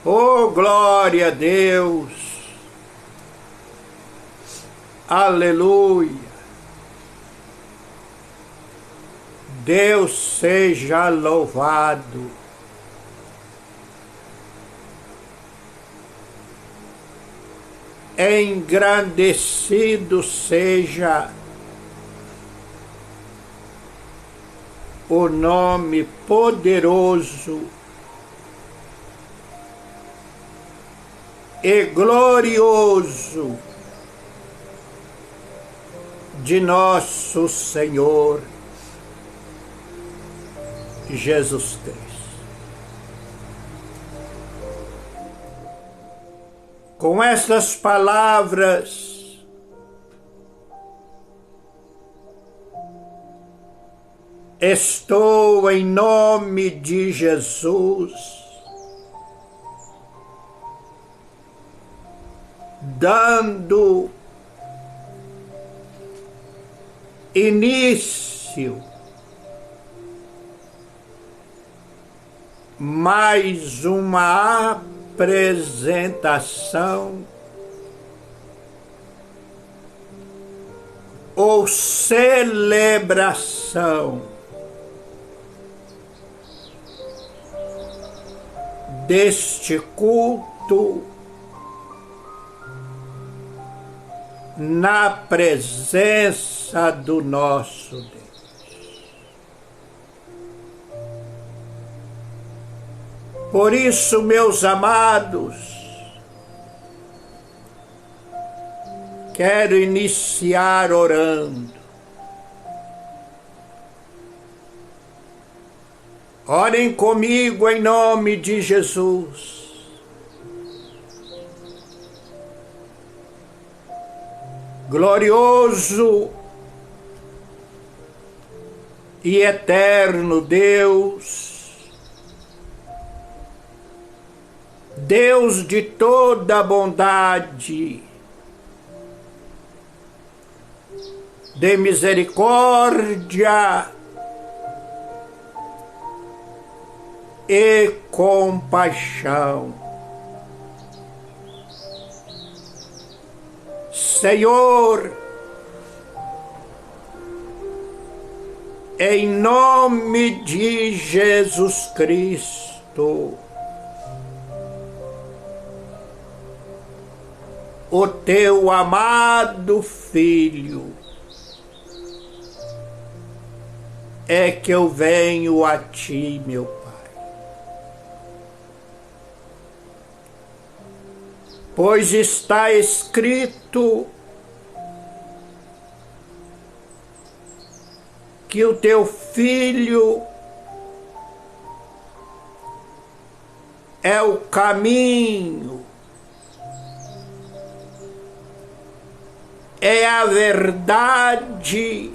Oh, glória a Deus! Aleluia! Deus seja louvado! Engrandecido seja o nome poderoso e glorioso de nosso Senhor Jesus Cristo. Com estas palavras, estou em nome de Jesus dando início mais uma apresentação ou celebração deste culto na presença do nosso Deus. Por isso, meus amados, quero iniciar orando. Orem comigo em nome de Jesus. Glorioso e eterno Deus, Deus de toda bondade, de misericórdia e compaixão. Senhor, em nome de Jesus Cristo, o teu amado Filho, é que eu venho a ti, meu Pai. Pois está escrito que o teu Filho é o caminho, é a verdade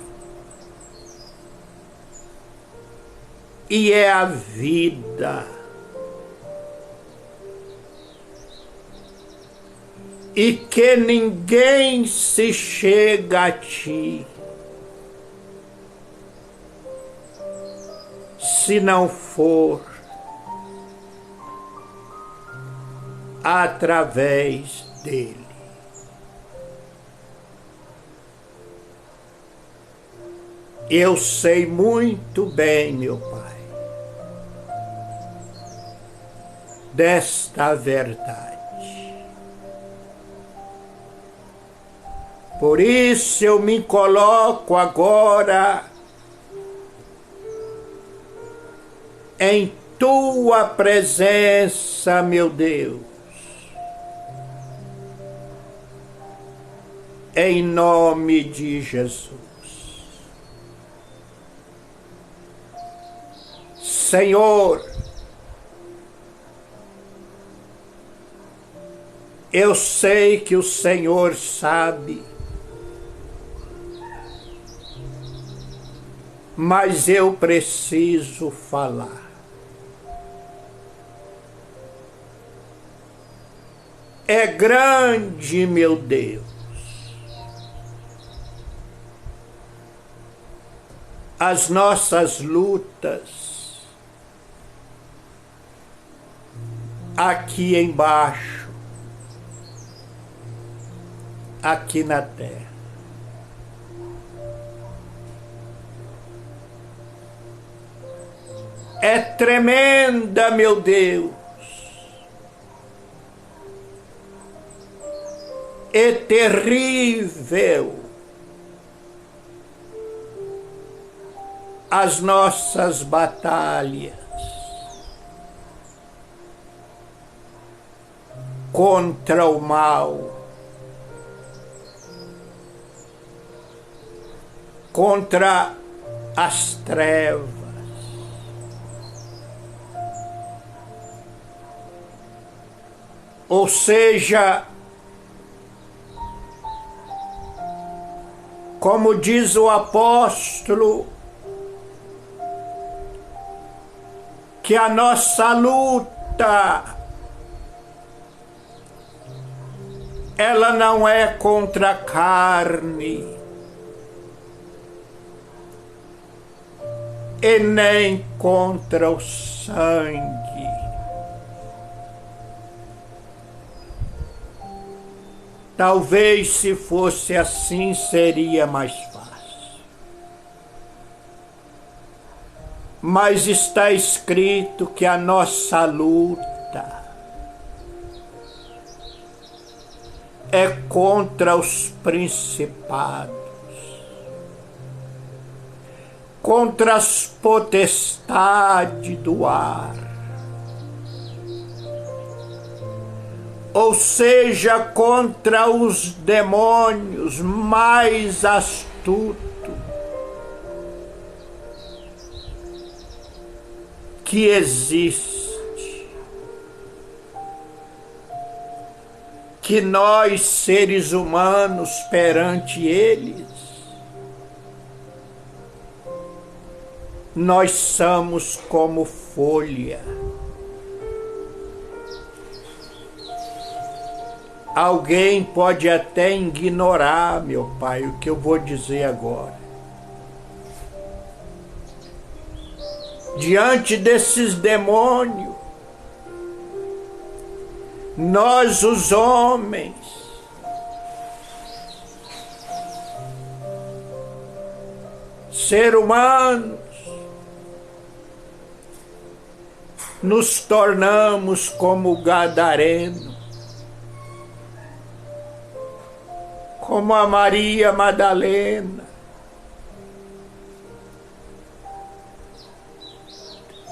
e é a vida. E que ninguém se chega a ti se não for através dele. Eu sei muito bem, meu Pai, desta verdade. Por isso eu me coloco agora em tua presença, meu Deus, em nome de Jesus. Senhor, eu sei que o Senhor sabe, mas eu preciso falar. É grande, meu Deus, as nossas lutas, aqui embaixo, aqui na terra. É tremenda, meu Deus, é terrível as nossas batalhas contra o mal, contra as trevas. Ou seja, como diz o apóstolo, que a nossa luta, ela não é contra a carne e nem contra o sangue. Talvez se fosse assim seria mais fácil. Mas está escrito que a nossa luta é contra os principados, contra as potestades do ar. Ou seja, contra os demônios mais astutos que existe, que nós, seres humanos, perante eles, nós somos como folha. Alguém pode até ignorar, meu Pai, o que eu vou dizer agora. Diante desses demônios, nós, os homens, seres humanos, nos tornamos como Gadareno, como a Maria Madalena.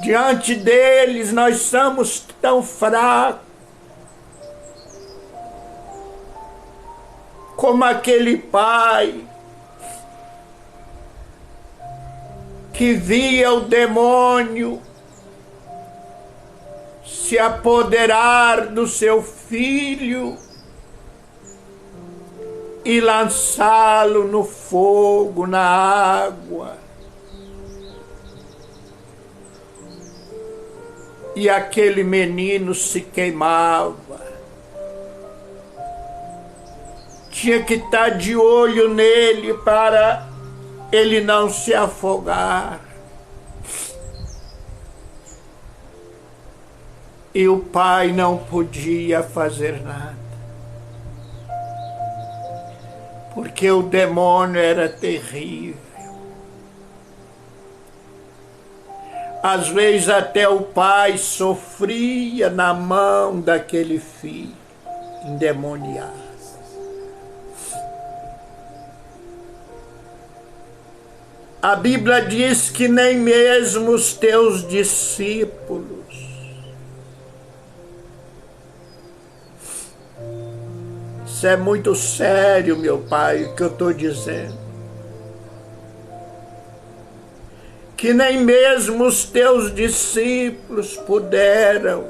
Diante deles nós somos tão fracos, como aquele pai que via o demônio se apoderar do seu filho e lançá-lo no fogo, na água. E aquele menino se queimava. Tinha que estar de olho nele para ele não se afogar. E o pai não podia fazer nada, porque o demônio era terrível. Às vezes até o pai sofria na mão daquele filho endemoniado. A Bíblia diz que nem mesmo os teus discípulos Isso é muito sério, meu Pai, o que eu estou dizendo. Que nem mesmo os teus discípulos puderam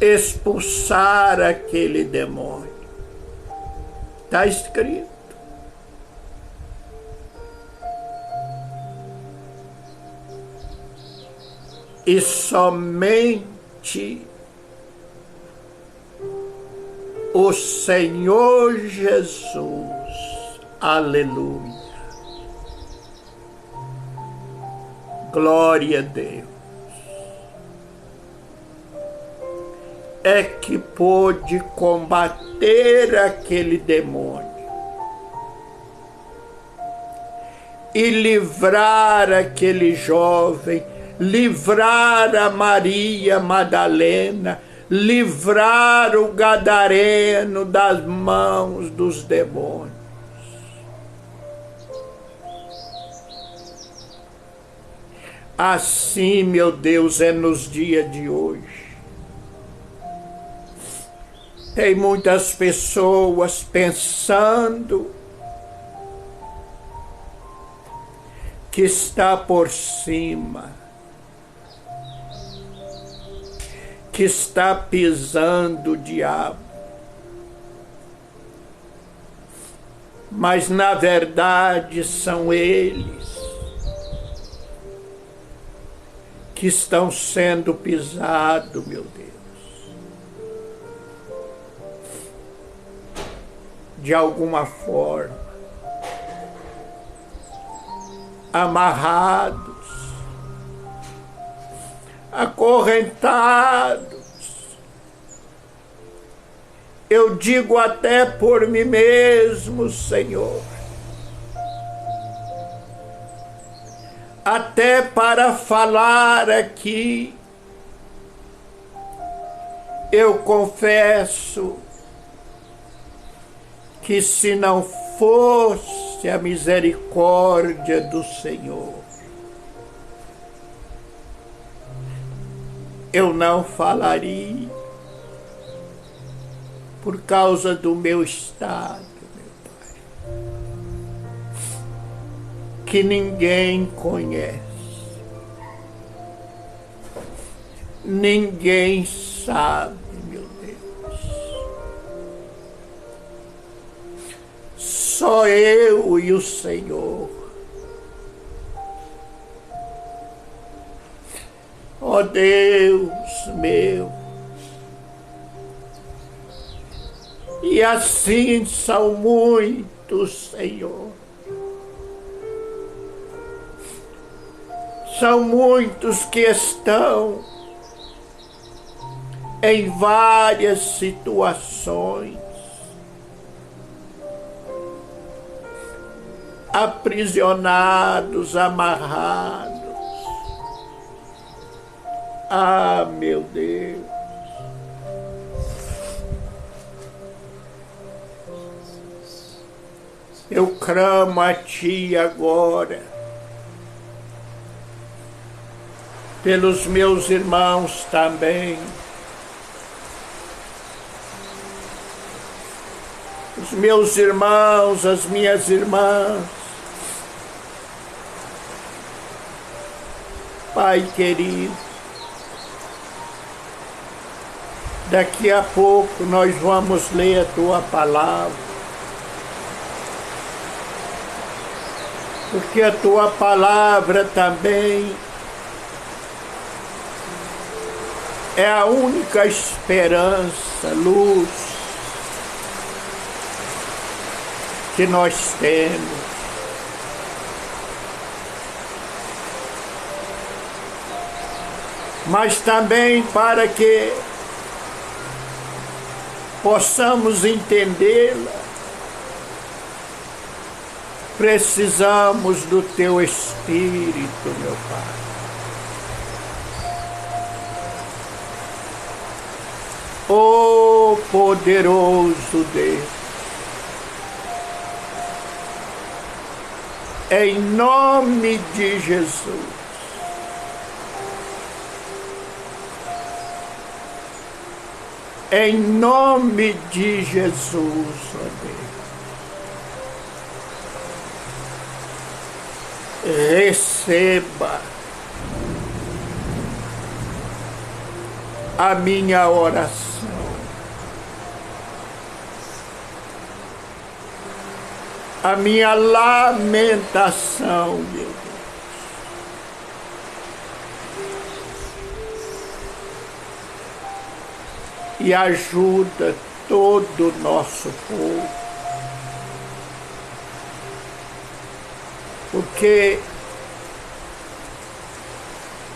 expulsar aquele demônio. Está escrito. E somente o Senhor Jesus, aleluia, glória a Deus, é que pôde combater aquele demônio e livrar aquele jovem, livrar a Maria Madalena, livrar o gadareno das mãos dos demônios. Assim, meu Deus, é nos dias de hoje. Tem muitas pessoas pensando que está por cima, que está pisando o diabo. Mas, na verdade, são eles que estão sendo pisados, meu Deus. De alguma forma, amarrados, acorrentados. Eu digo até por mim mesmo, Senhor, até para falar aqui, eu confesso que se não fosse a misericórdia do Senhor, eu não falaria por causa do meu estado, meu Pai, que ninguém conhece, ninguém sabe, meu Deus. Só eu e o Senhor. Ó Deus meu. E assim são muitos, Senhor. São muitos que estão em várias situações, aprisionados, amarrados. Ah, meu Deus. Eu clamo a Ti agora, pelos meus irmãos também, os meus irmãos, as minhas irmãs. Pai querido, daqui a pouco nós vamos ler a Tua palavra, porque a Tua palavra também é a única esperança, luz que nós temos. Mas também para que possamos entendê-la, precisamos do Teu Espírito, meu Pai. Oh, poderoso Deus, em nome de Jesus, em nome de Jesus, ó Deus, receba a minha oração, a minha lamentação, meu Deus. E ajuda todo o nosso povo, porque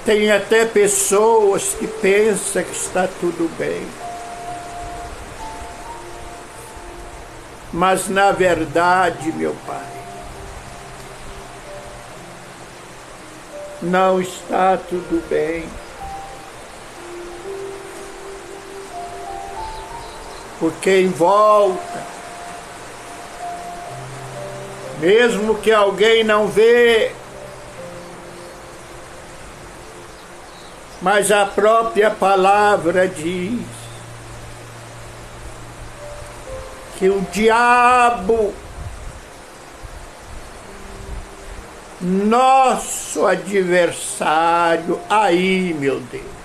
tem até pessoas que pensam que está tudo bem, Mas na verdade, meu Pai, não está tudo bem. Porque em volta, mesmo que alguém não vê, mas a própria palavra diz que o diabo, nosso adversário, aí, meu Deus,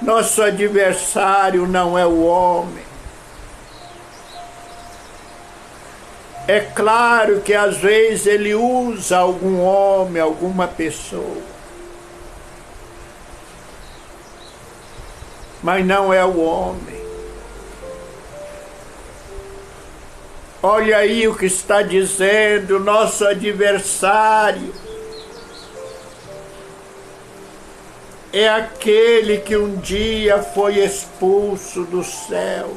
nosso adversário não é o homem. É claro que às vezes ele usa algum homem, alguma pessoa, mas não é o homem. Olha aí o que está dizendo nosso adversário. É aquele que um dia foi expulso do céu.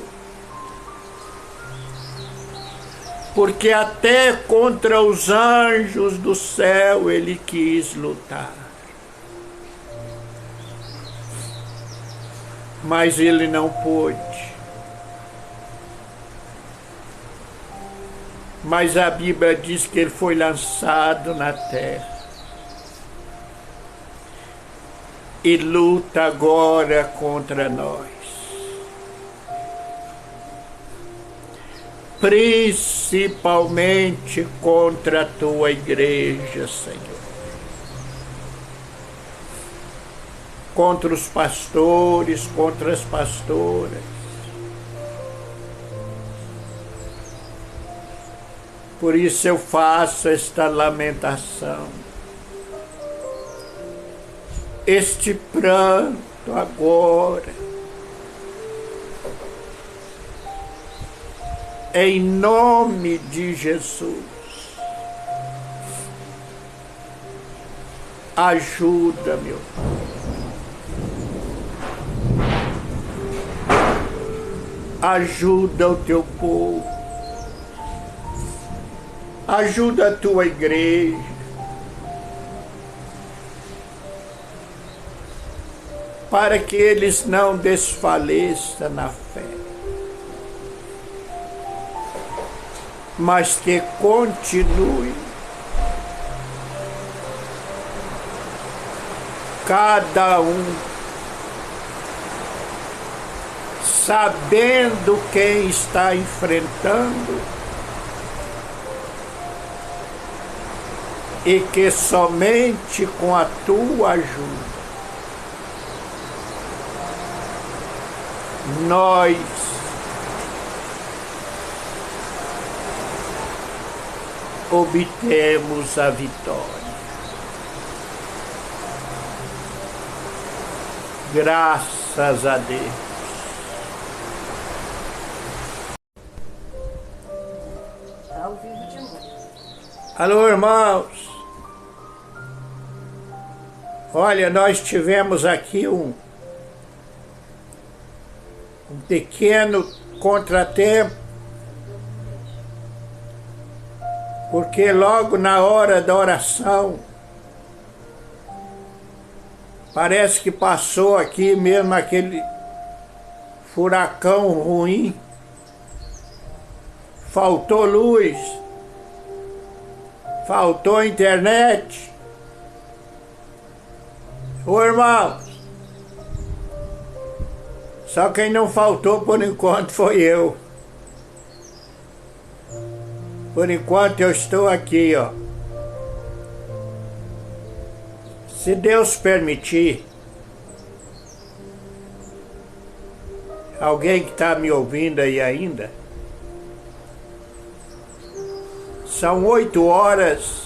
Porque até contra os anjos do céu ele quis lutar. Mas ele não pôde. Mas a Bíblia diz que ele foi lançado na terra. E luta agora contra nós. Principalmente contra a tua igreja, Senhor. Contra os pastores, contra as pastoras. Por isso eu faço esta lamentação. Este pranto agora, em nome de Jesus, ajuda, meu Pai. Ajuda o teu povo, ajuda a tua igreja, para que eles não desfaleçam na fé, mas que continue cada um sabendo quem está enfrentando e que somente com a tua ajuda nós obtemos a vitória. Graças a Deus. Ao vivo de novo. Alô, irmãos. Olha, nós tivemos aqui um pequeno contratempo, porque logo na hora da oração, parece que passou aqui mesmo aquele furacão ruim, faltou luz, faltou internet. Ô irmãos, só quem não faltou por enquanto foi eu. Por enquanto eu estou aqui, ó. Se Deus permitir, alguém que está me ouvindo aí ainda, são 8h10.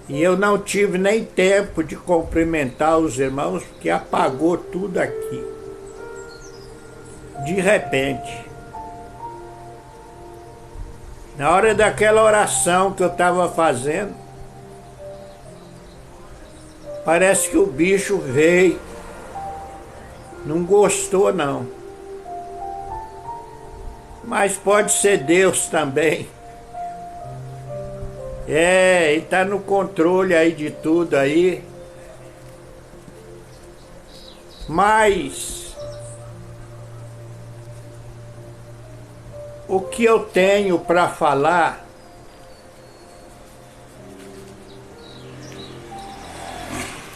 E eu não tive nem tempo de cumprimentar os irmãos, porque apagou tudo aqui. De repente. Na hora daquela oração que eu estava fazendo, Parece que o bicho veio. Não gostou, não. Mas pode ser Deus também. Ele está no controle aí de tudo aí. Mas o que eu tenho para falar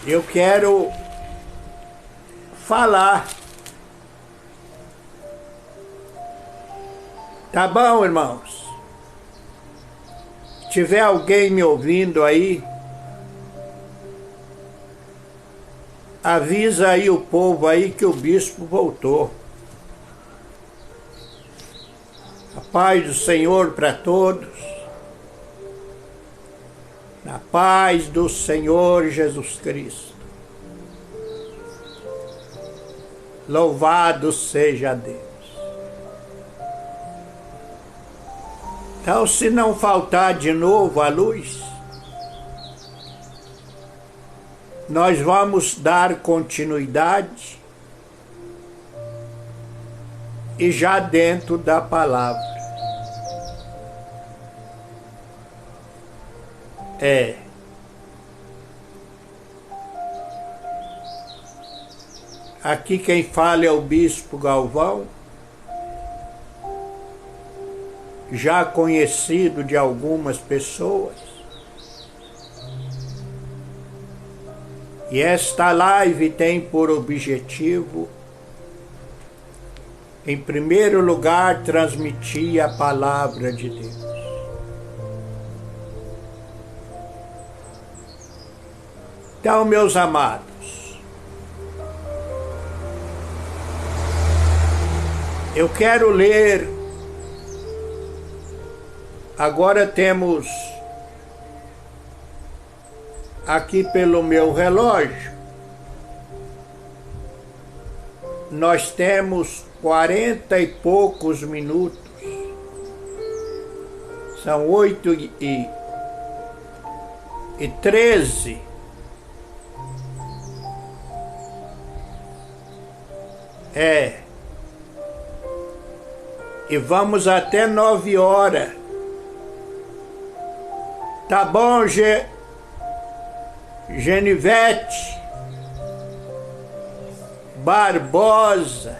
eu quero falar. Tá bom, irmãos? Se tiver alguém me ouvindo aí, avisa aí o povo aí que o bispo voltou. A paz do Senhor para todos. Na paz do Senhor Jesus Cristo. Louvado seja Deus. Então, se não faltar de novo a luz, nós vamos dar continuidade e já dentro da palavra. Aqui quem fala é o Bispo Galvão, já conhecido de algumas pessoas. E esta live tem por objetivo, em primeiro lugar, transmitir a palavra de Deus. Então, meus amados, eu quero ler. Agora temos aqui pelo meu relógio, nós temos 40 e poucos minutos. São 8h13. E vamos até 9 horas. Tá bom, Genivete Barbosa?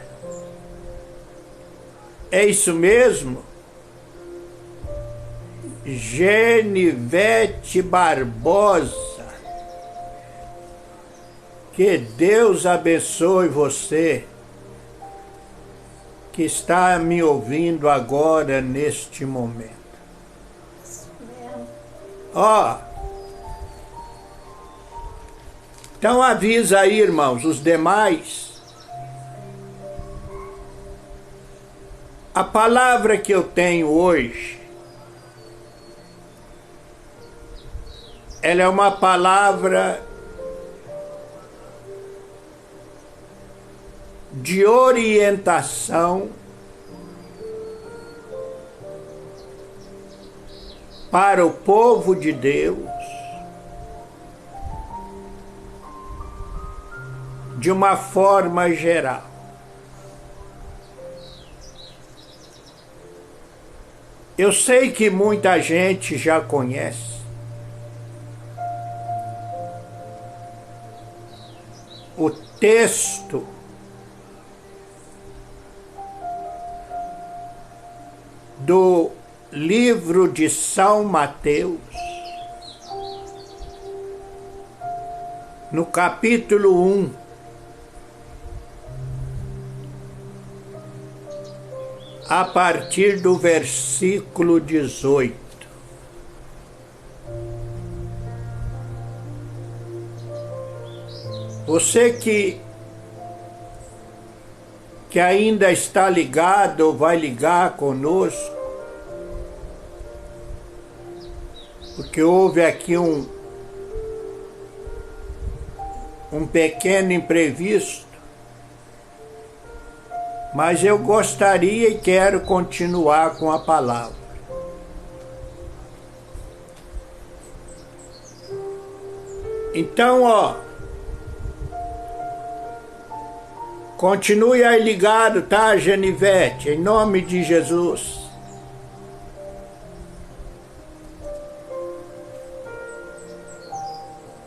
É isso mesmo? Genivete Barbosa. Que Deus abençoe você que está me ouvindo agora neste momento. Então avisa aí, irmãos, os demais. A palavra que eu tenho hoje, ela é uma palavra de orientação para o povo de Deus, de uma forma geral. Eu sei que muita gente já conhece o texto do livro de São Mateus, no capítulo 1, a partir do versículo 18. Você que ainda está ligado ou vai ligar conosco, porque houve aqui um pequeno imprevisto, mas eu gostaria e quero continuar com a palavra. Então, Continue aí ligado, tá, Genivete? Em nome de Jesus.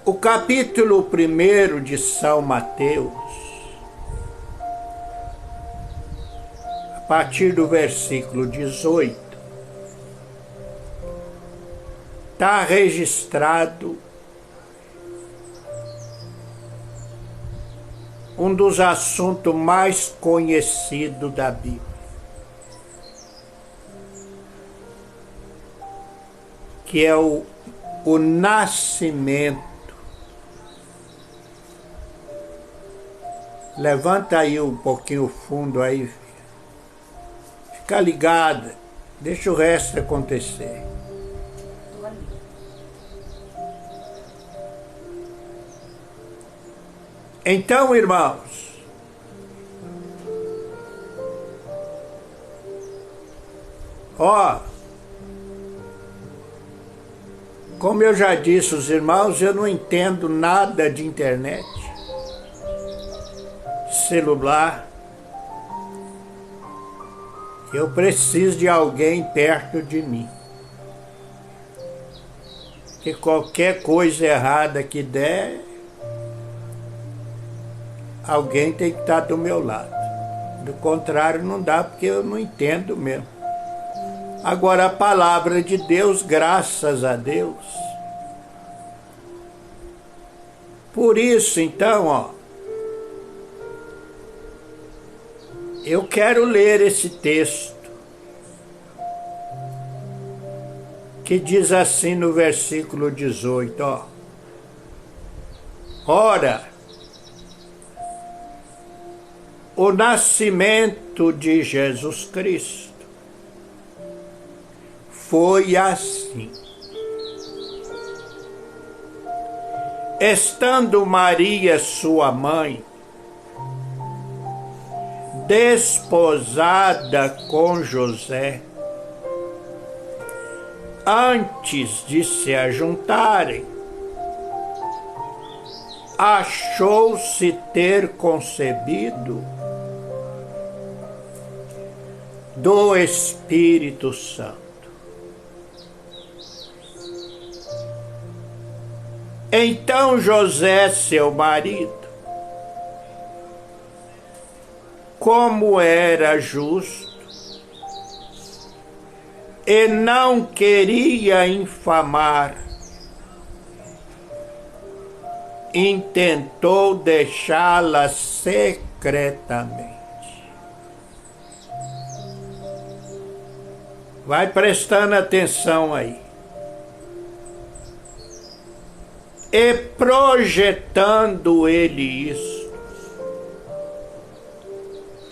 O capítulo 1 de São Mateus, a partir do versículo 18, está registrado um dos assuntos mais conhecidos da Bíblia, que é o nascimento. Levanta aí um pouquinho o fundo aí, fica ligado, deixa o resto acontecer. Então, irmãos, como eu já disse aos irmãos, eu não entendo nada de internet, celular. Eu preciso de alguém perto de mim. Que qualquer coisa errada que der, alguém tem que estar do meu lado. Do contrário, não dá, porque eu não entendo mesmo. Agora, a palavra de Deus, graças a Deus. Por isso, então, eu quero ler esse texto, que diz assim no versículo 18, Ora, o nascimento de Jesus Cristo foi assim. Estando Maria, sua mãe, desposada com José, antes de se ajuntarem, achou-se ter concebido do Espírito Santo. Então José, seu marido, como era justo e não queria infamar, intentou deixá-la secretamente. Vai prestando atenção aí. E projetando ele isso,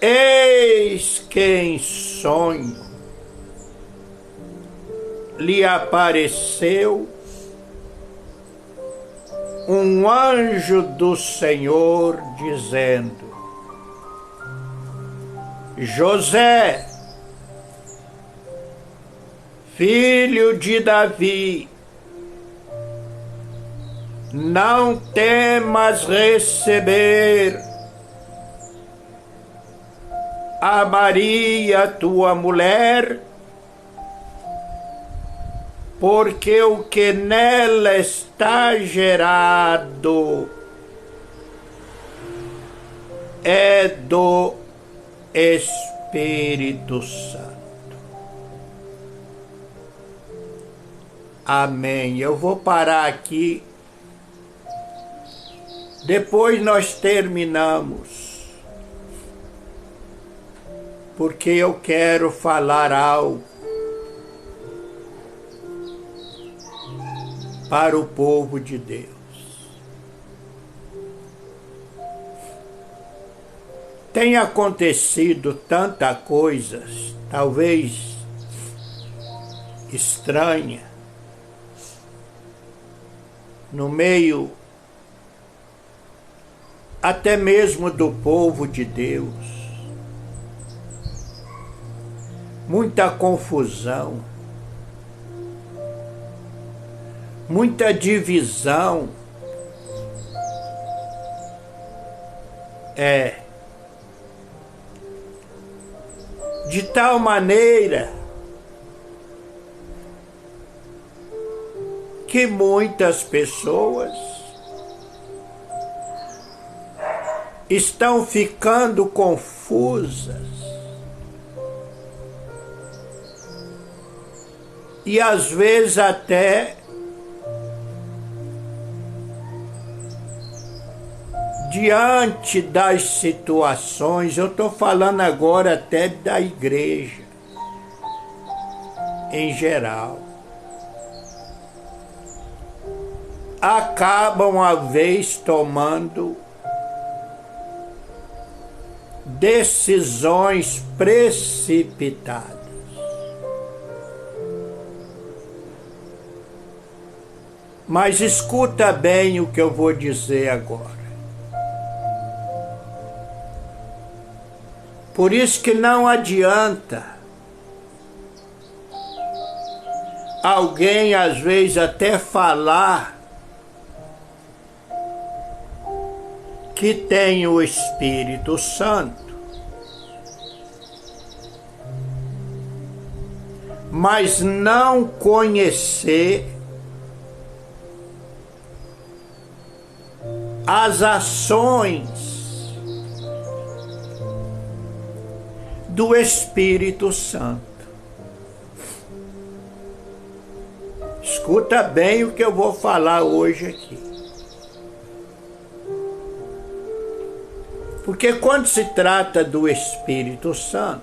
eis que em sonho lhe apareceu um anjo do Senhor dizendo: José, filho de Davi, não temas receber a Maria, tua mulher, porque o que nela está gerado é do Espírito Santo. Amém. Eu vou parar aqui. Depois nós terminamos, porque eu quero falar algo para o povo de Deus. Tem acontecido tanta coisa, talvez estranha, no meio até mesmo do povo de Deus. Muita confusão, muita divisão. de tal maneira que muitas pessoas estão ficando confusas e às vezes até diante das situações, eu estou falando agora até da igreja em geral, acabam às vezes tomando decisões precipitadas. Mas escuta bem o que eu vou dizer agora. Por isso que não adianta alguém às vezes até falar que tem o Espírito Santo, mas não conhecer as ações do Espírito Santo. Escuta bem o que eu vou falar hoje aqui. Porque quando se trata do Espírito Santo,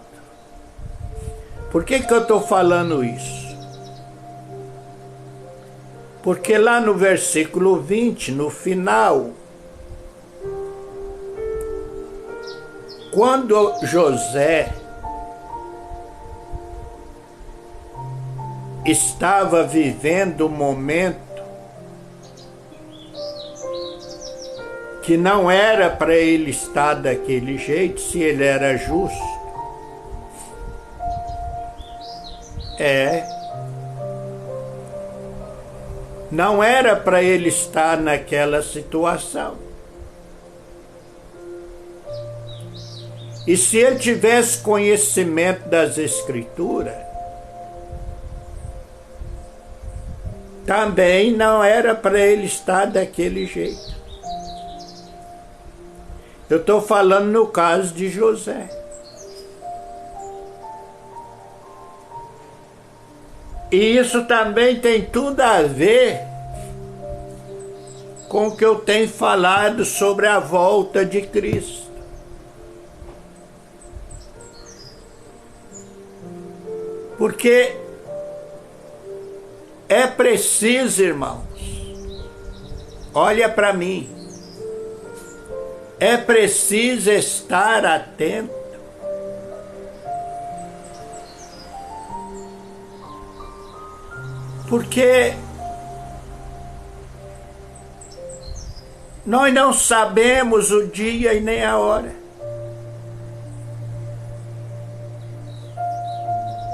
por que eu estou falando isso? Porque lá no versículo 20, no final, quando José estava vivendo um momento que não era para ele estar daquele jeito, se ele era justo. Não era para ele estar naquela situação. E se ele tivesse conhecimento das Escrituras, também não era para ele estar daquele jeito. Eu estou falando no caso de José. E isso também tem tudo a ver com o que eu tenho falado sobre a volta de Cristo. Porque é preciso, irmãos, olha para mim, é preciso estar atento porque nós não sabemos o dia e nem a hora.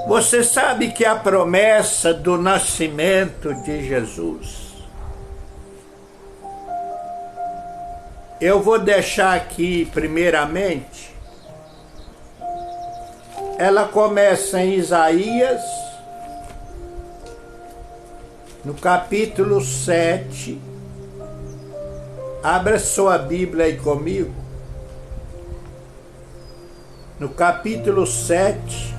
Você sabe que a promessa do nascimento de Jesus, eu vou deixar aqui primeiramente, ela começa em Isaías, no capítulo 7, abra sua Bíblia aí comigo, no capítulo 7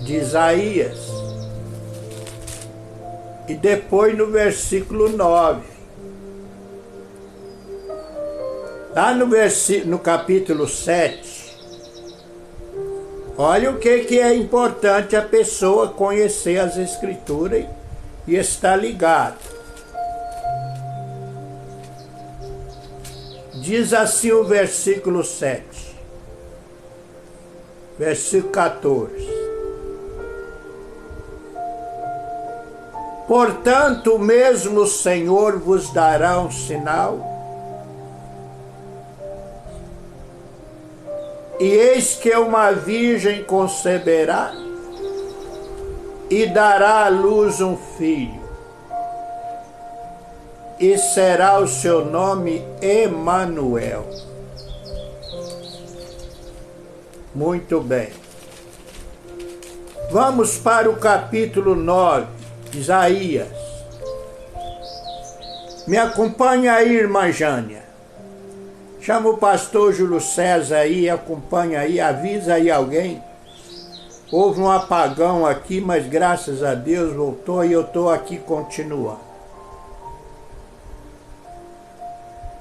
de Isaías, e depois no versículo 9. Lá no capítulo 7, olha o que é importante a pessoa conhecer as Escrituras e estar ligado. Diz assim o versículo 7, versículo 14. Portanto, o mesmo Senhor vos dará um sinal, e eis que uma virgem conceberá e dará à luz um filho, e será o seu nome Emanuel. Muito bem. Vamos para o capítulo 9, Isaías. Me acompanha aí, irmã Jânia. Chama o pastor Júlio César aí, acompanha aí, avisa aí alguém. Houve um apagão aqui, mas graças a Deus voltou e eu estou aqui continuando.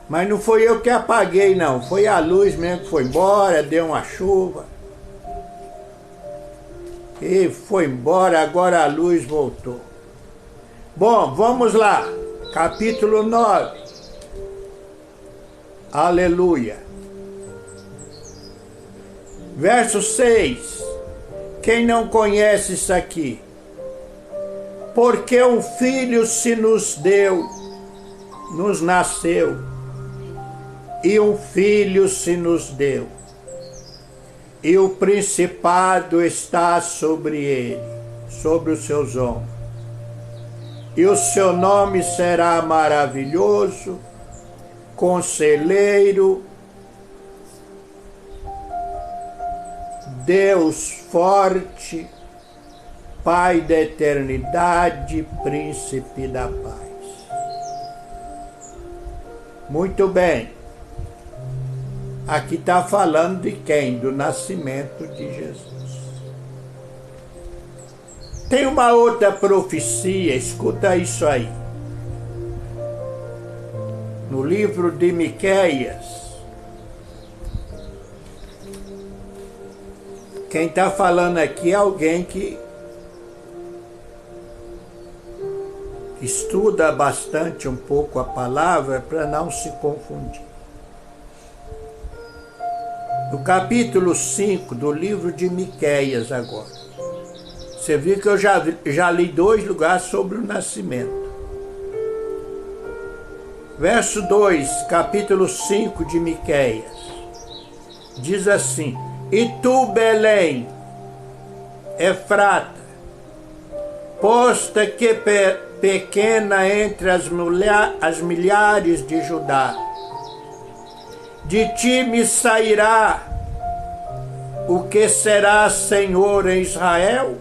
Mas não foi eu que apaguei, não. Foi a luz mesmo que foi embora, deu uma chuva. E foi embora, agora a luz voltou. Bom, vamos lá. Capítulo 9. Aleluia. Verso 6. Quem não conhece isso aqui? Porque um filho se nos deu, nos nasceu, e um filho se nos deu, e o principado está sobre ele, sobre os seus ombros. E o seu nome será maravilhoso, Conselheiro, Deus forte, Pai da eternidade, Príncipe da paz. Muito bem. Aqui está falando de quem? Do nascimento de Jesus. Tem uma outra profecia, escuta isso aí. No livro de Miqueias, quem está falando aqui é alguém que estuda bastante um pouco a palavra para não se confundir. No capítulo 5 do livro de Miqueias agora. Você viu que eu já li 2 lugares sobre o nascimento. Verso 2, capítulo 5 de Miqueias. Diz assim: E tu, Belém, Efrata, posta que pequena entre as milhares de Judá, de ti me sairá o que será Senhor em Israel,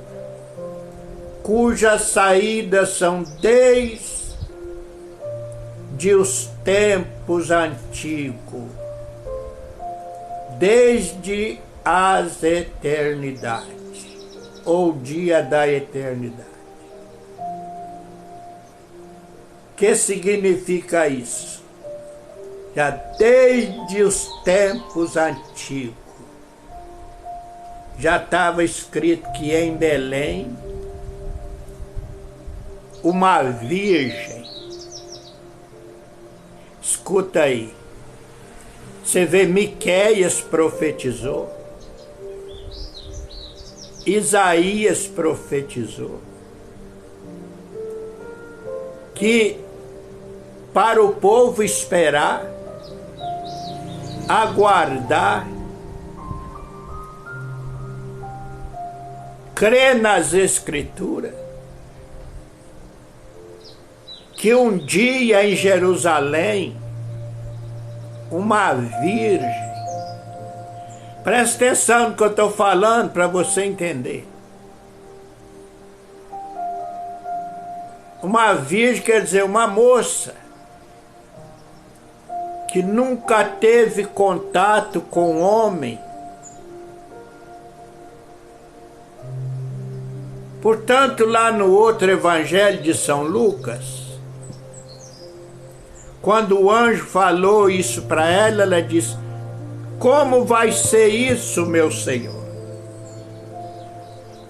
cujas saídas são desde os tempos antigos, desde as eternidades, ou dia da eternidade. O que significa isso? Já desde os tempos antigos, já estava escrito que em Belém, uma virgem, escuta aí, você vê, Miqueias profetizou, Isaías profetizou, que para o povo esperar, aguardar, crer nas Escrituras, que um dia em Jerusalém, uma virgem, presta atenção no que eu estou falando para você entender. Uma virgem quer dizer uma moça que nunca teve contato com homem. Portanto, lá no outro evangelho de São Lucas, quando o anjo falou isso para ela, ela disse: como vai ser isso, meu Senhor?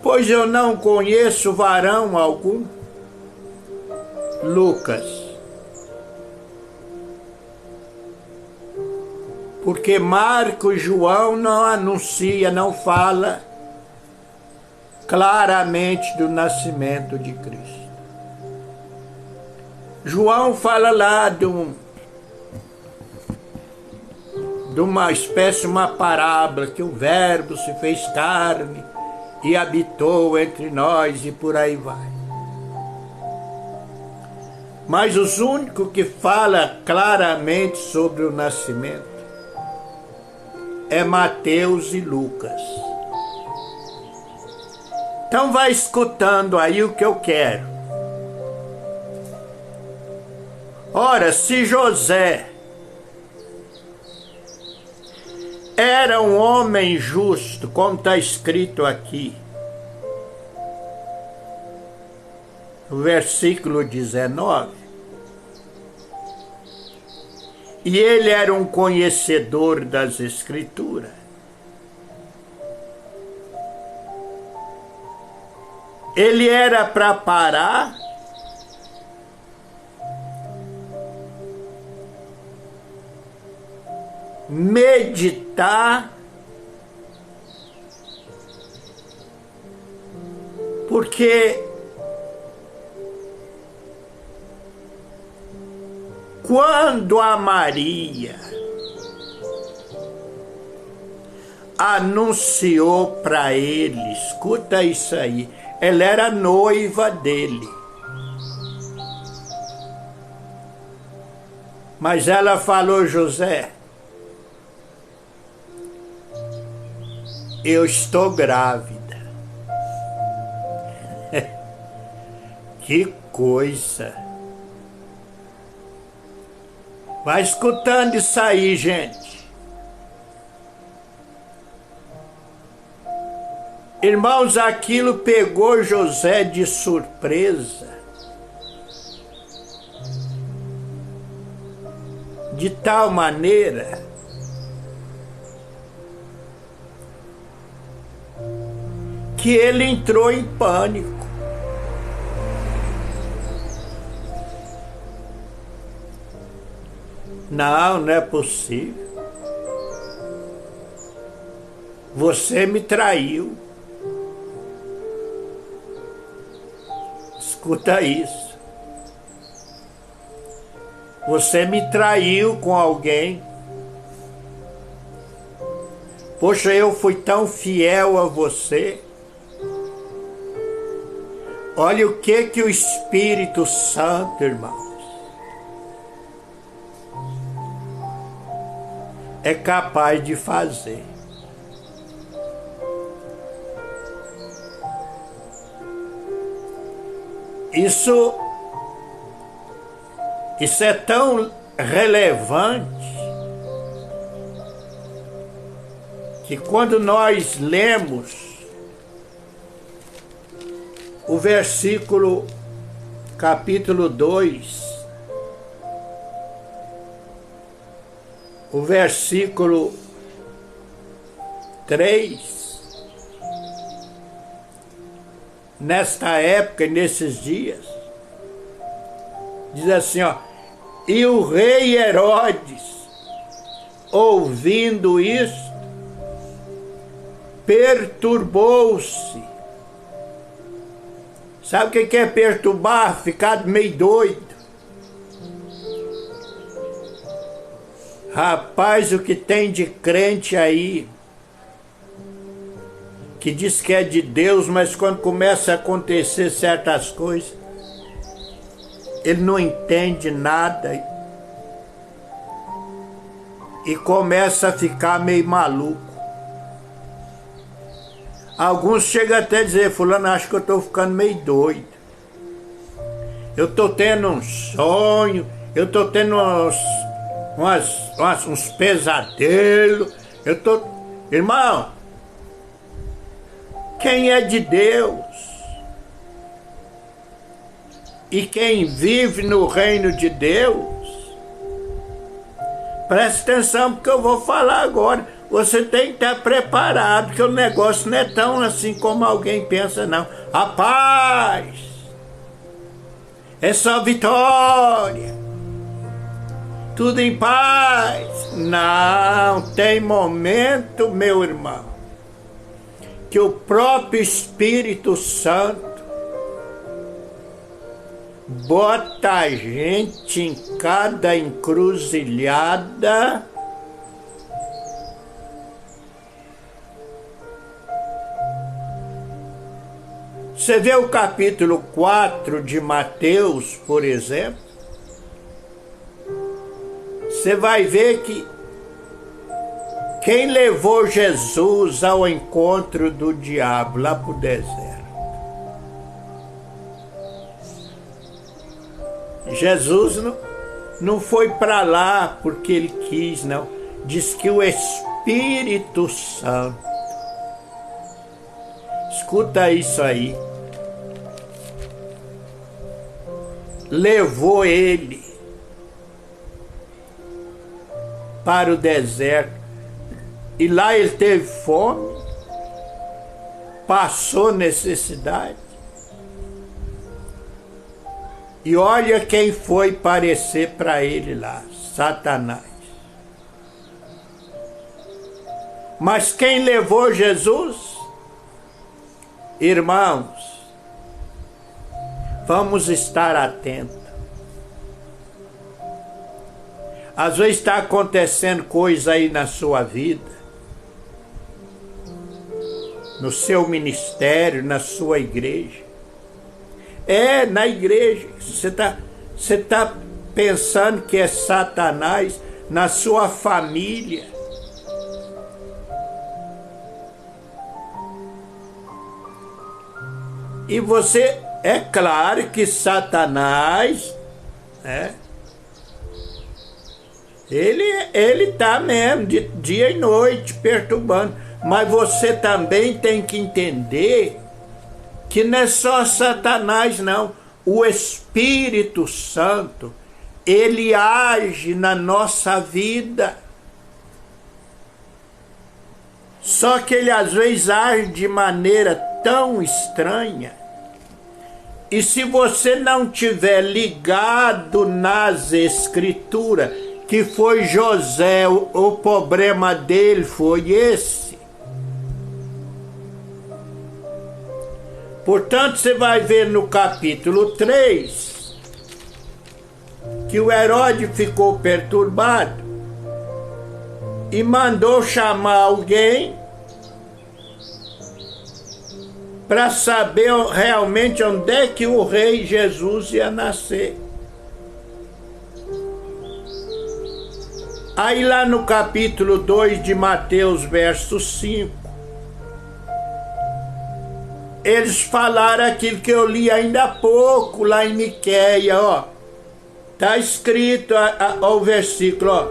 Pois eu não conheço varão algum. Lucas. Porque Marcos e João não anuncia, não fala claramente do nascimento de Cristo. João fala lá de uma espécie, uma parábola, que o Verbo se fez carne e habitou entre nós, e por aí vai. Mas os únicos que falam claramente sobre o nascimento é Mateus e Lucas. Então vai escutando aí o que eu quero. Ora, se José era um homem justo, como está escrito aqui, no versículo 19, e ele era um conhecedor das Escrituras, ele era para parar meditar, porque quando a Maria anunciou para ele, escuta isso aí, ela era noiva dele, mas ela falou: José, eu estou grávida. Que coisa! Vai escutando isso aí, gente. Irmãos, aquilo pegou José de surpresa, de tal maneira que ele entrou em pânico. Não é possível. Você me traiu. Escuta isso. Você me traiu com alguém. Poxa, eu fui tão fiel a você. Olha o que o Espírito Santo, irmãos, é capaz de fazer. Isso é tão relevante que quando nós lemos o versículo, capítulo 2, o versículo 3, nesta época, nesses dias, diz assim, ó: e o rei Herodes, ouvindo isto, perturbou-se. Sabe o que é perturbar? Ficar meio doido. Rapaz, o que tem de crente aí, que diz que é de Deus, mas quando começa a acontecer certas coisas, ele não entende nada e começa a ficar meio maluco. Alguns chegam até a dizer: fulano, acho que eu estou ficando meio doido. Eu estou tendo um sonho, eu estou tendo uns pesadelos. Irmão, quem é de Deus e quem vive no reino de Deus, presta atenção porque eu vou falar agora. Você tem que estar preparado, que o negócio não é tão assim como alguém pensa, não. Rapaz, é só vitória, tudo em paz. Não, tem momento, meu irmão, que o próprio Espírito Santo bota a gente em cada encruzilhada Você vê o capítulo 4 de Mateus, por exemplo, você vai ver que Quem levou Jesus ao encontro do diabo lá para o deserto? Jesus não foi para lá porque ele quis, não. Diz que o Espírito Santo, escuta isso aí, levou ele para o deserto. E lá ele teve fome, passou necessidade. E olha quem foi parecer para ele lá, Satanás. Mas quem levou Jesus? Irmãos, vamos estar atentos. Às vezes está acontecendo coisa aí na sua vida, no seu ministério, na sua igreja. Na igreja. Você tá pensando que é Satanás na sua família. E você, é claro que Satanás, ele tá mesmo de dia e noite perturbando. Mas você também tem que entender que não é só Satanás, não. O Espírito Santo, ele age na nossa vida. Só que ele às vezes age de maneira tão estranha. E se você não tiver ligado nas Escrituras, que foi José, o problema dele foi esse. Portanto, você vai ver no capítulo 3 que o Herodes ficou perturbado e mandou chamar alguém para saber realmente onde é que o rei Jesus ia nascer. Aí lá no capítulo 2 de Mateus, verso 5, eles falaram aquilo que eu li ainda há pouco lá em Miquéia, ó. Está escrito o versículo, ó.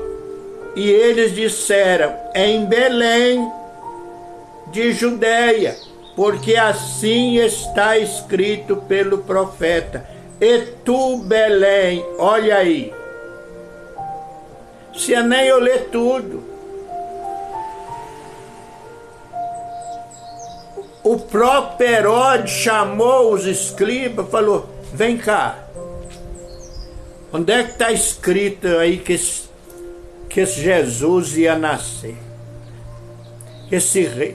E eles disseram, em Belém de Judeia, porque assim está escrito pelo profeta. E tu, Belém, olha aí. Se nem eu ler tudo. O próprio Herodes chamou os escribas e falou, vem cá, onde é que está escrito aí que esse Jesus ia nascer? Esse rei.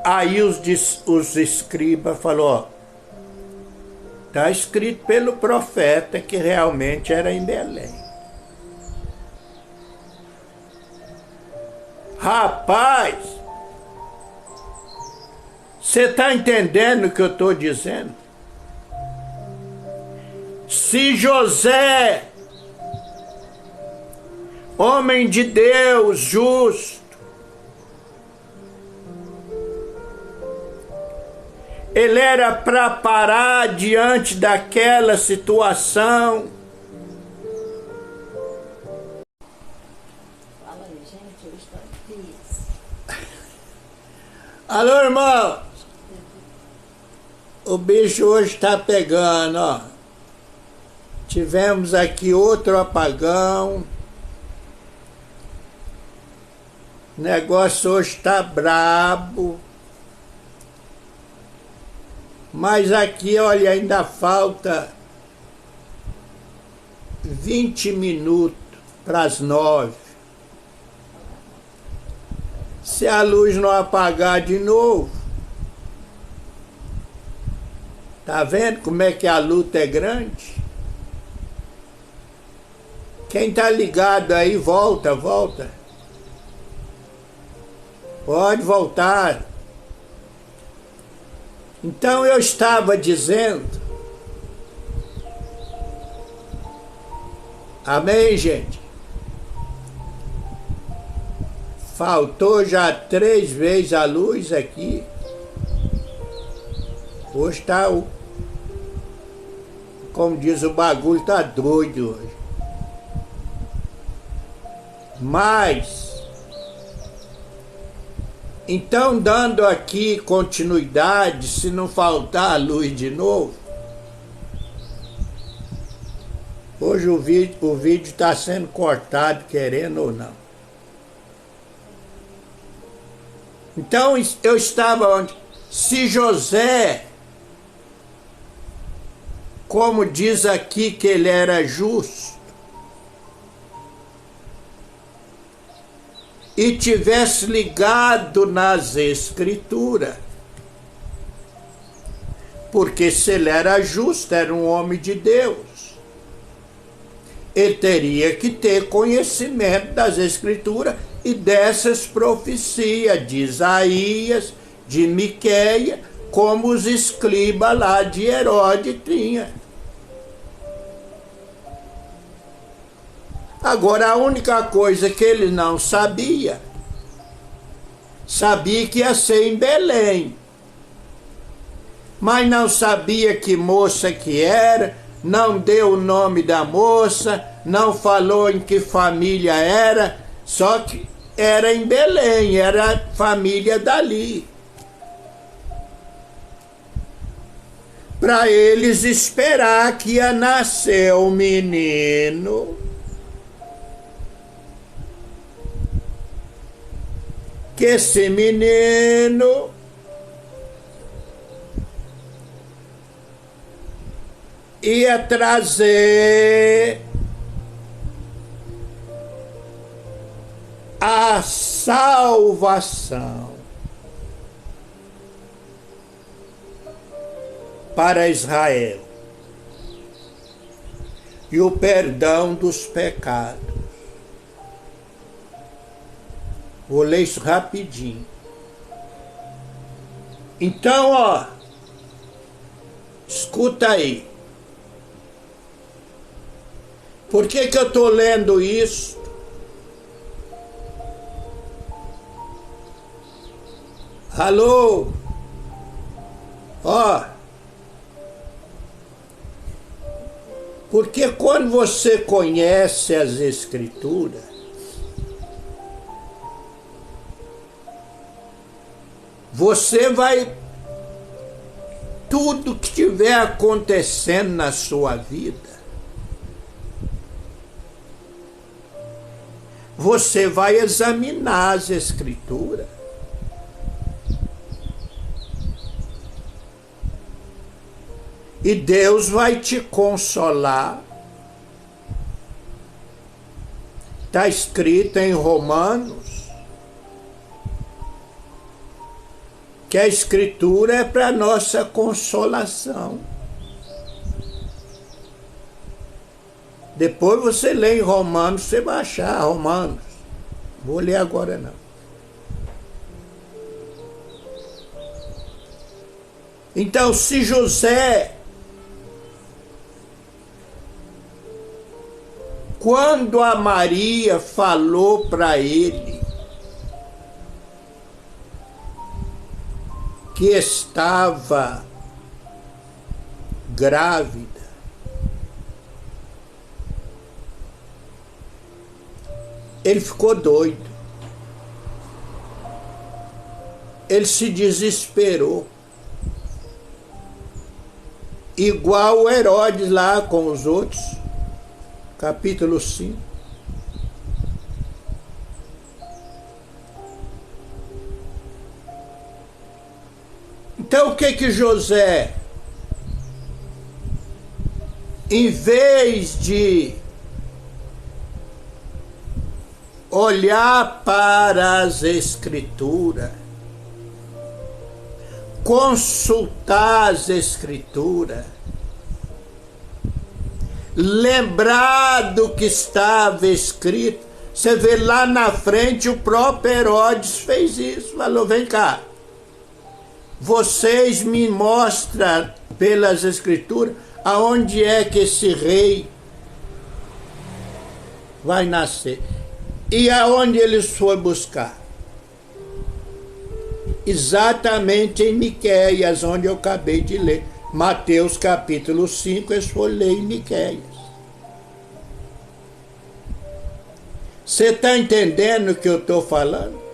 Aí os escribas falaram, está escrito pelo profeta que realmente era em Belém. Rapaz, você está entendendo o que eu estou dizendo? Se José, homem de Deus, justo, ele era para parar diante daquela situação. Fala aí, gente, eu estou aqui. Alô, irmão? O bicho hoje está pegando, ó. Tivemos aqui outro apagão. O negócio hoje está brabo. Mas aqui, olha, ainda falta 20 minutos para as 9. Se a luz não apagar de novo, tá vendo como é que a luta é grande? Quem tá ligado aí, volta. Pode voltar. Então eu estava dizendo, amém, gente? Faltou já 3 vezes a luz aqui. Hoje tá como diz, o bagulho tá doido hoje. Mas, então dando aqui continuidade, se não faltar a luz de novo, hoje o vídeo está sendo cortado, querendo ou não. Então eu estava onde? Se José, como diz aqui que ele era justo, e tivesse ligado nas Escrituras, porque se ele era justo, era um homem de Deus, ele teria que ter conhecimento das Escrituras e dessas profecias de Isaías, de Miquéia, como os escribas lá de Herodes tinham. Agora, a única coisa que ele não sabia que ia ser em Belém, mas não sabia que moça que era, não deu o nome da moça, não falou em que família era, só que era em Belém, era família dali. Para eles esperar que ia nascer o menino, que esse menino ia trazer a salvação para Israel e o perdão dos pecados. Vou ler isso rapidinho. Então, ó, escuta aí. Por que que eu estou lendo isso? Alô? Ó. Porque quando você conhece as Escrituras, você vai, tudo que estiver acontecendo na sua vida, você vai examinar as Escrituras. E Deus vai te consolar. Está escrito em Romanos que a Escritura é para nossa consolação. Depois você lê em Romanos, você vai achar Romanos. Vou ler agora não. Então, se José, quando a Maria falou para ele que estava grávida, ele ficou doido. Ele se desesperou. Igual o Herodes lá com os outros. Capítulo 5. Então o que que José, em vez de olhar para as Escrituras, consultar as Escrituras, lembrar do que estava escrito, você vê lá na frente o próprio Herodes fez isso, falou, vem cá, vocês me mostram pelas Escrituras aonde é que esse rei vai nascer. E aonde eles foram buscar? exatamente em Miqueias, onde eu acabei de ler. Mateus capítulo 5, eu vou ler em Miqueias. Você está entendendo o que eu estou falando?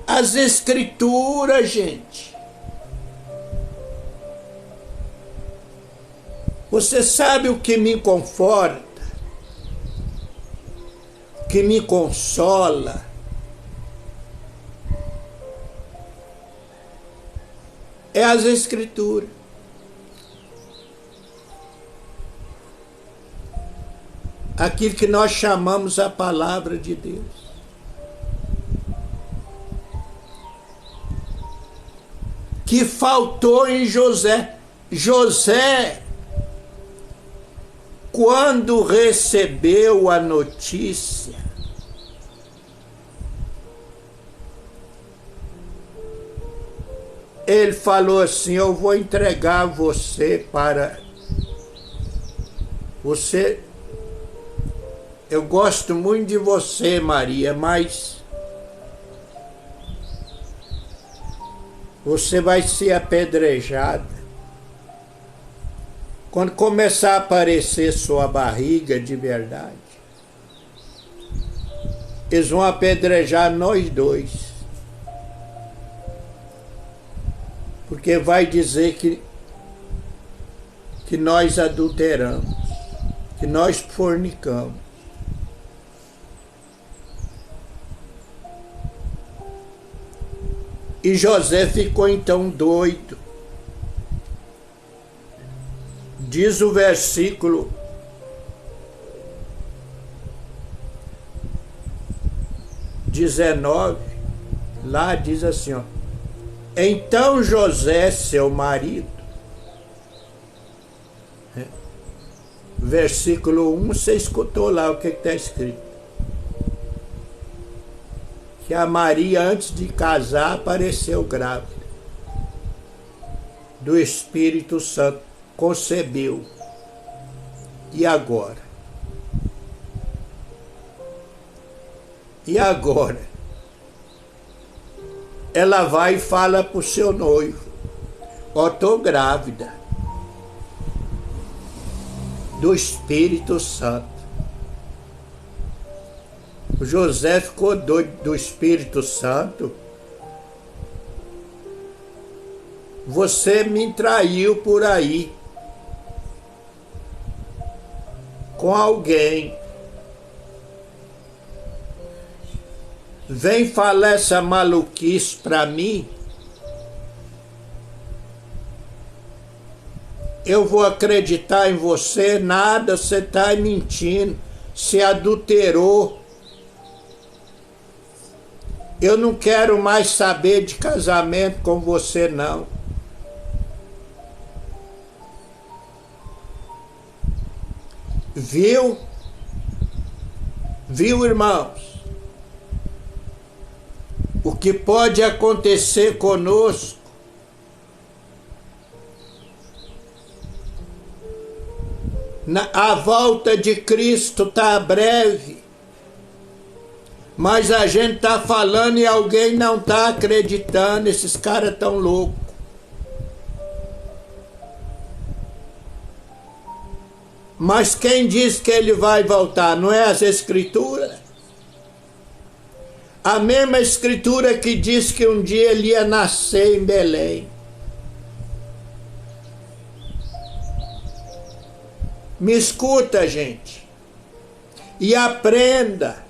As Escrituras, gente. Você sabe o que me conforta? O que me consola? É as Escrituras. Aquilo que nós chamamos a palavra de Deus. Que faltou em José. José, quando recebeu a notícia, ele falou assim: eu vou entregar você para você. Eu gosto muito de você, Maria, mas você vai ser apedrejada. Quando começar a aparecer sua barriga de verdade, eles vão apedrejar nós dois. Porque vai dizer que nós adulteramos, que nós fornicamos. E José ficou então doido. Diz o versículo 19, lá diz assim, ó: então José, seu marido, versículo 1, você escutou lá o que está escrito. Que a Maria, antes de casar, apareceu grávida do Espírito Santo, concebeu. E agora? E agora? Ela vai e fala para o seu noivo: ó, estou grávida do Espírito Santo. O José ficou doido do Espírito Santo. Você me traiu por aí com alguém. Vem falar essa maluquice para mim. Eu vou acreditar em você? Nada, você está mentindo. Se adulterou. Eu não quero mais saber de casamento com você, não. Viu? Viu, irmãos? O que pode acontecer conosco? A volta de Cristo está breve. Mas a gente está falando e alguém não está acreditando. Esses caras estão loucos. Mas quem diz que ele vai voltar? Não é as Escrituras? A mesma Escritura que diz que um dia ele ia nascer em Belém. Me escuta, gente. E aprenda.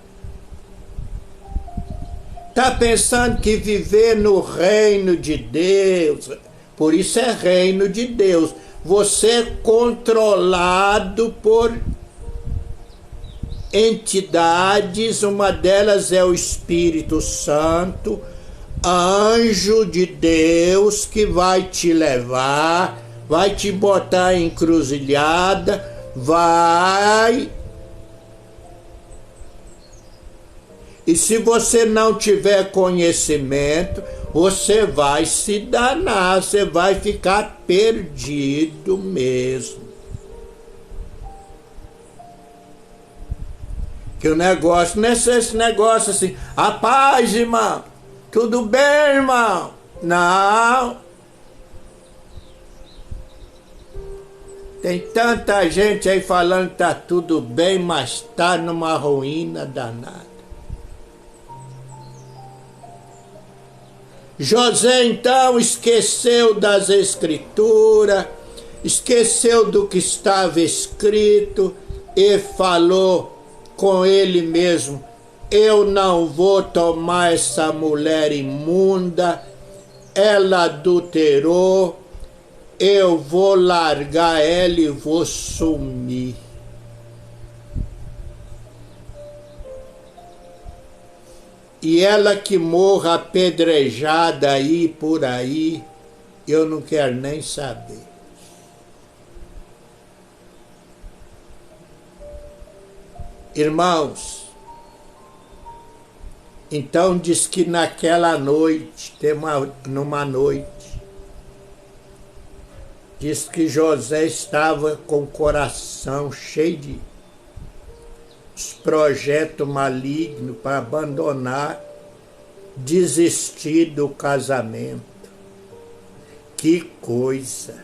Está pensando que viver no reino de Deus, por isso é reino de Deus, você é controlado por entidades, uma delas é o Espírito Santo, anjo de Deus que vai te levar, vai te botar em encruzilhada, vai... E se você não tiver conhecimento, você vai se danar, você vai ficar perdido mesmo. Que o negócio não é esse negócio assim, a paz, irmão, tudo bem, irmão? Não. Tem tanta gente aí falando que tá tudo bem, mas tá numa ruína danada. José então esqueceu das escrituras, esqueceu do que estava escrito e falou com ele mesmo: eu não vou tomar essa mulher imunda, ela adulterou, eu vou largar ela e vou sumir. E ela que morra apedrejada aí por aí, eu não quero nem saber. Irmãos, então diz que naquela noite, numa noite, diz que José estava com o coração cheio de projetos malignos para abandonar, desistir do casamento. Que coisa!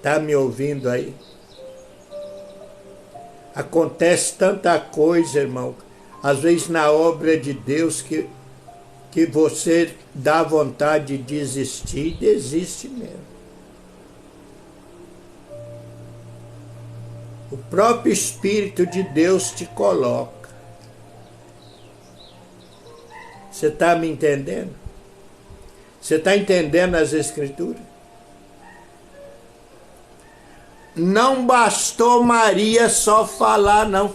Tá me ouvindo aí? Acontece tanta coisa, irmão, às vezes na obra de Deus que você dá vontade de desistir e desiste mesmo. O próprio Espírito de Deus te coloca. Você está me entendendo? Você está entendendo as Escrituras? Não bastou Maria só falar, não.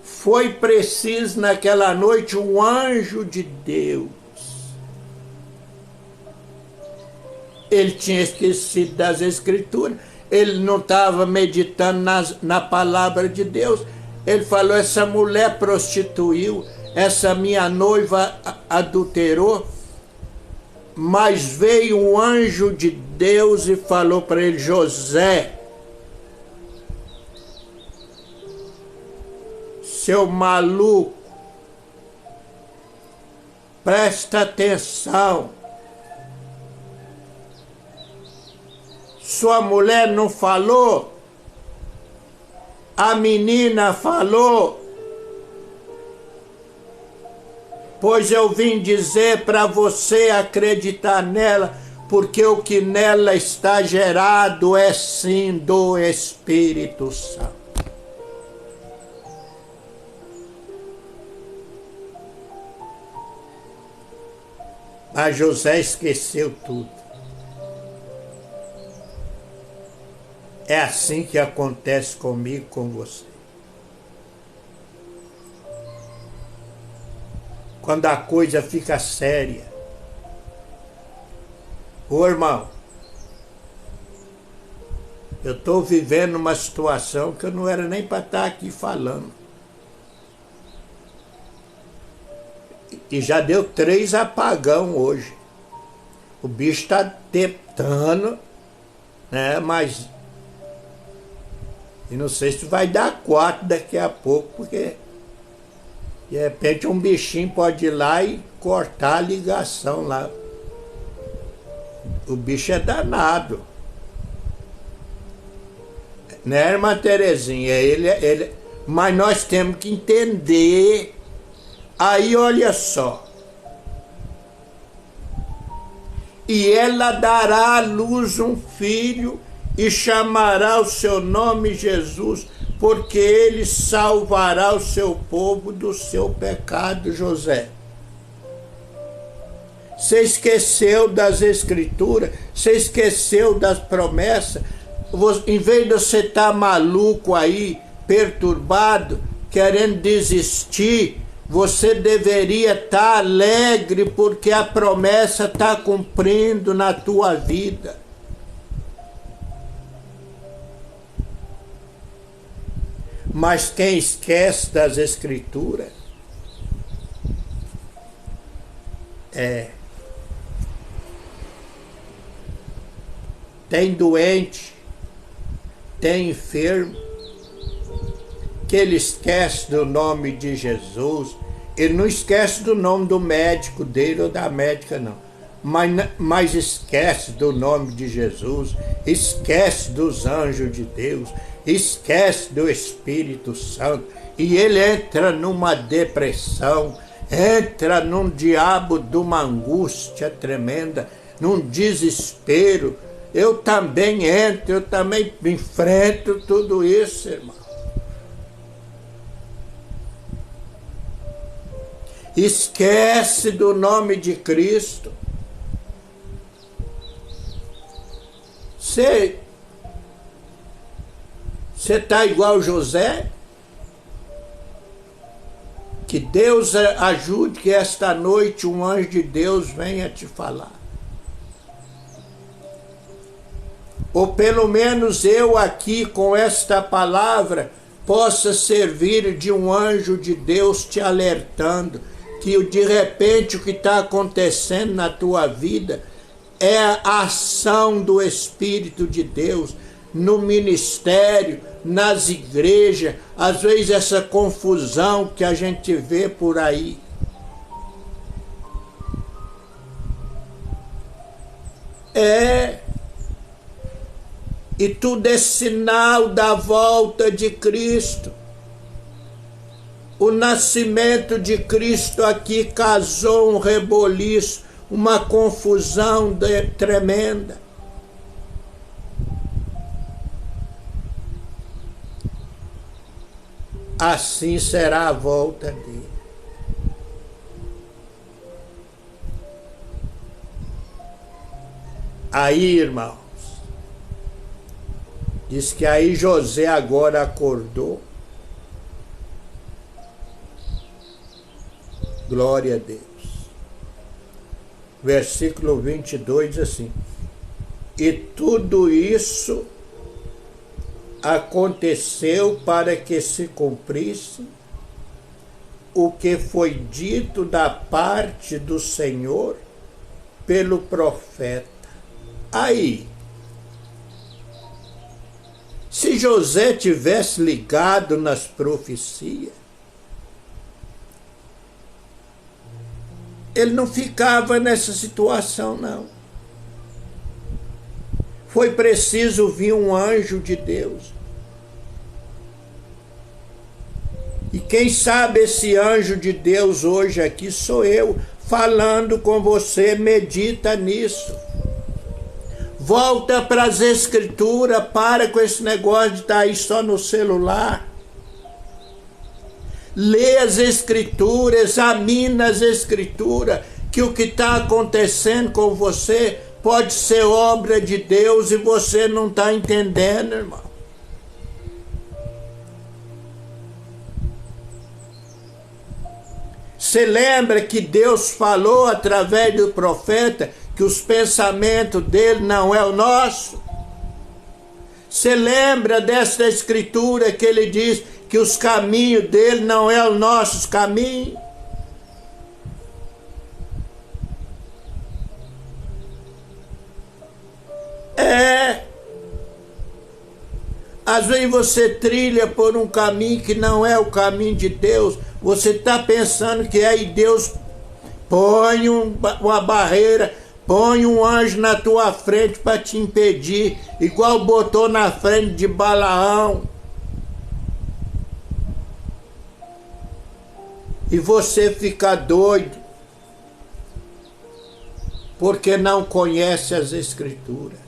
Foi preciso naquela noite um anjo de Deus. Ele tinha esquecido das Escrituras. Ele não estava meditando na palavra de Deus. Ele falou: essa mulher prostituiu, essa minha noiva adulterou. Mas veio um anjo de Deus e falou para ele: José, seu maluco, presta atenção. Sua mulher não falou? A menina falou? Pois eu vim dizer para você acreditar nela, porque o que nela está gerado é sim do Espírito Santo. Mas José esqueceu tudo. É assim que acontece comigo, com você. Quando a coisa fica séria. Ô irmão, eu estou vivendo uma situação que eu não era nem para estar aqui falando. E já deu 3 apagão hoje. O bicho está tentando, né? Mas e não sei se vai dar 4 daqui a pouco, porque de repente um bichinho pode ir lá e cortar a ligação lá. O bicho é danado. Né, irmã Terezinha? Mas nós temos que entender. Aí olha só. E ela dará à luz um filho e chamará o seu nome Jesus, porque ele salvará o seu povo do seu pecado. José, você esqueceu das Escrituras, você esqueceu das promessas. Em vez de você estar maluco aí, perturbado, querendo desistir, você deveria estar alegre, porque a promessa está cumprindo na tua vida. Mas quem esquece das Escrituras tem doente, tem enfermo, que ele esquece do nome de Jesus. Ele não esquece do nome do médico dele ou da médica, não. Mas esquece do nome de Jesus, esquece dos anjos de Deus, esquece do Espírito Santo. E ele entra numa depressão, entra num diabo de uma angústia tremenda, num desespero. Eu também entro, eu também enfrento tudo isso, irmão. Esquece do nome de Cristo. Você está igual José? Que Deus ajude que esta noite um anjo de Deus venha te falar. Ou pelo menos eu aqui com esta palavra possa servir de um anjo de Deus te alertando que de repente o que está acontecendo na tua vida é a ação do Espírito de Deus no ministério, nas igrejas, às vezes essa confusão que a gente vê por aí. E tudo é sinal da volta de Cristo. O nascimento de Cristo aqui causou um reboliço, uma confusão tremenda. Assim será a volta dele. Aí, irmãos, diz que aí José agora acordou. Glória a Deus. Versículo 22 diz assim: e tudo isso aconteceu para que se cumprisse o que foi dito da parte do Senhor pelo profeta. Aí, se José tivesse ligado nas profecias, ele não ficava nessa situação, não. Foi preciso vir um anjo de Deus. E quem sabe esse anjo de Deus hoje aqui sou eu, falando com você. Medita nisso. Volta para as Escrituras, para com esse negócio de estar aí só no celular. Lê as Escrituras, examina as Escrituras, que o que está acontecendo com você pode ser obra de Deus e você não está entendendo, irmão. Você lembra que Deus falou através do profeta que os pensamentos dele não é o nosso? Você lembra desta escritura que ele diz que os caminhos dele não é os nossos caminhos? Às vezes você trilha por um caminho que não é o caminho de Deus. Você está pensando que é, e Deus põe uma barreira, põe um anjo na tua frente para te impedir, igual botou na frente de Balaão. E você fica doido, porque não conhece as Escrituras.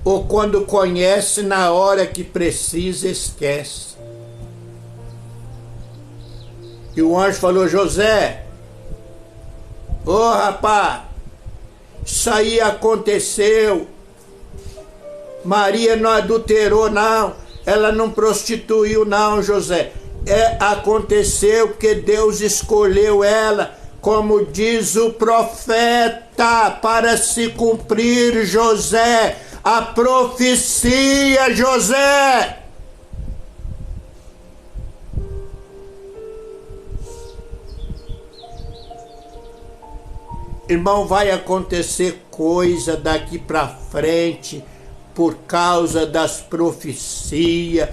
Ou quando conhece, na hora que precisa, esquece. E o anjo falou: José, ô rapaz, isso aí aconteceu. Maria não adulterou, não. Ela não prostituiu, não, José. Aconteceu porque Deus escolheu ela, como diz o profeta, para se cumprir, José, a profecia, José. Irmão, vai acontecer coisa daqui para frente por causa das profecias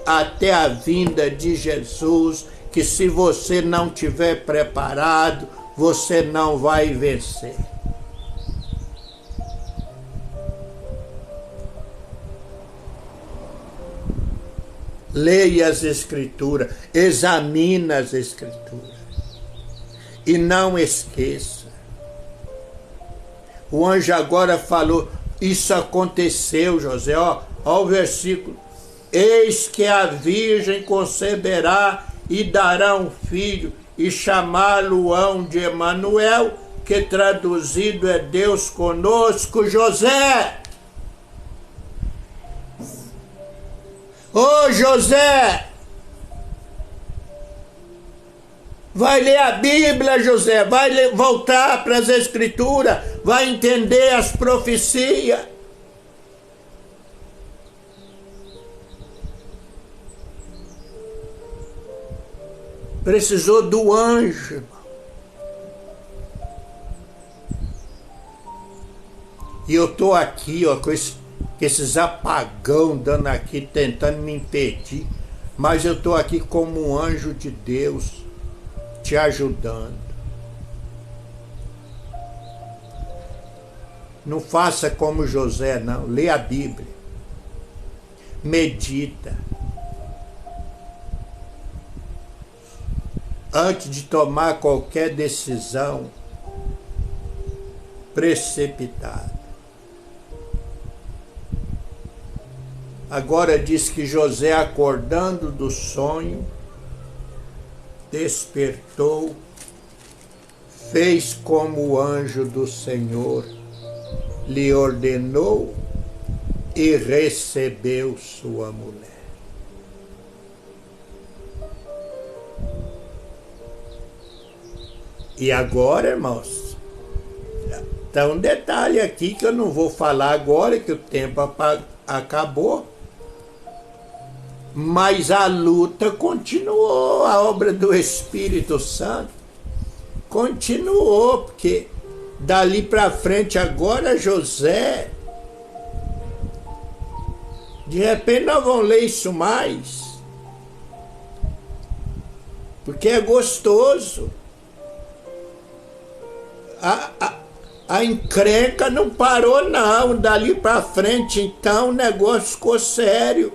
até a vinda de Jesus, que se você não tiver preparado, você não vai vencer. Leia as Escrituras, examine as Escrituras e não esqueça. O anjo agora falou, isso aconteceu, José, ó o versículo. Eis que a virgem conceberá e dará um filho e chamá-lo-ão de Emanuel, que traduzido é Deus conosco. José! Ô José! Vai ler a Bíblia, José, vai voltar para as Escrituras, vai entender as profecias. Precisou do anjo. E eu estou aqui, ó, com esses apagão dando aqui, tentando me impedir. Mas eu estou aqui como um anjo de Deus, te ajudando. Não faça como José, não. Lê a Bíblia. Medita. Antes de tomar qualquer decisão precipitada. Agora diz que José, acordando do sonho, despertou, fez como o anjo do Senhor lhe ordenou e recebeu sua mulher. E agora, irmãos, tem um detalhe aqui que eu não vou falar agora, que o tempo acabou. Mas a luta continuou, a obra do Espírito Santo continuou, porque dali para frente agora José, de repente nós vamos ler isso mais, porque é gostoso. A encrenca não parou não, dali para frente então o negócio ficou sério.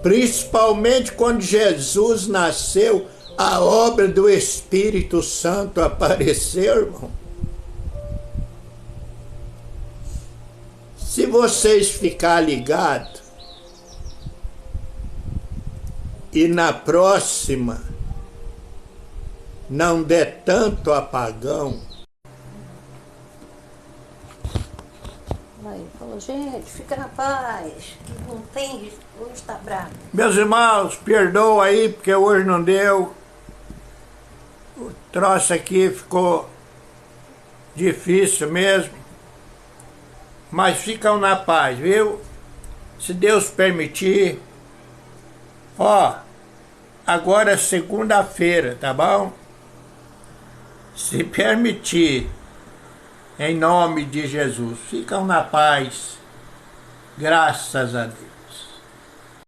Principalmente quando Jesus nasceu, a obra do Espírito Santo apareceu, irmão. Se vocês ficarem ligados, e na próxima não der tanto apagão. Aí falou, gente, fica na paz, não tem, hoje está bravo. Meus irmãos, perdoa aí, porque hoje não deu. O troço aqui ficou difícil mesmo. Mas ficam na paz, viu? Se Deus permitir. Ó, agora é segunda-feira, tá bom? Se permitir, em nome de Jesus, ficam na paz, graças a Deus.